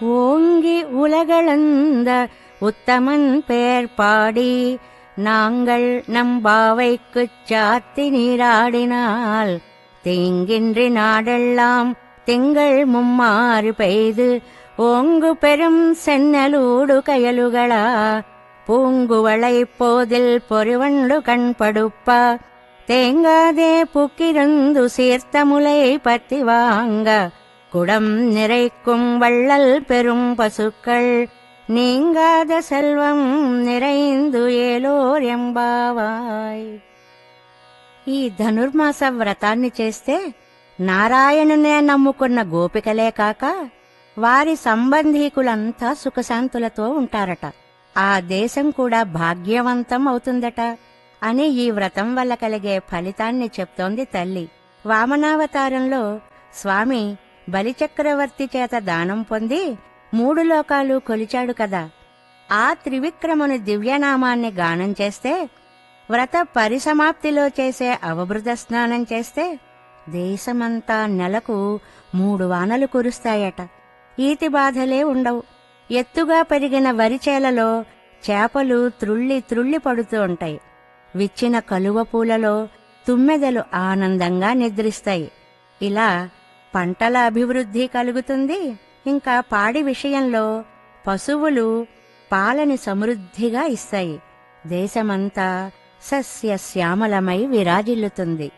ஓங்கி உலகளந்த உத்தமன் பெயர் பாடி நாங்கள் நம் பாவைக்குச் சாத்தி நீராடினால் தீங்கின்றி நாடெல்லாம் திங்கள் மும்மாறு பெய்து ஓங்கு பெரும் சென்னலூடு கயலுகளா பூங்குவளை போதில் பொறிவண்டு கண்படுப்ப தேங்காதே புக்கிருந்து சீர்த்த முலை பத்தி வாங்க குடம் நிறைக்கும் வள்ளல் பெரும் பசுக்கள் நீங்காத సెల్వం நிறைந்து ఏలోర్ ఎంబావాయ్. ఈ ధనుర్మాస వ్రతాన్ని చేస్తే నారాయణునే నమ్ముకున్న గోపికలే కాక వారి సంబంధీకులంతా సుఖశాంతులతో ఉంటారట. ఆ దేశం కూడా భాగ్యవంతం అవుతుందట అని ఈ వ్రతం వల్ల కలిగే ఫలితాన్ని చెప్తోంది తల్లి. వామనావతారంలో స్వామి బలిచక్రవర్తి చేత దానం పొంది 3 లోకాలు కొలిచాడు కదా. ఆ త్రివిక్రముని దివ్యనామాన్ని గానం చేస్తే, వ్రత పరిసమాప్తిలో చేసే అవబృత స్నానం చేస్తే దేశమంతా నెలకు 3 వానలు కురుస్తాయట. ఈతి బాధలే ఉండవు. ఎత్తుగా పెరిగిన వరిచేలలో చేపలు త్రుళ్ళి త్రుళ్ళి పడుతూ ఉంటాయి. విచ్చిన కలువ పూలలో తుమ్మెదలు ఆనందంగా నిద్రిస్తాయి. ఇలా పంటల అభివృద్ధి కలుగుతుంది. ఇంకా పాడి విషయంలో పశువులు పాలని సమృద్ధిగా ఇస్తాయి. దేశమంతా సస్యశ్యామలమై విరాజిల్లుతుంది.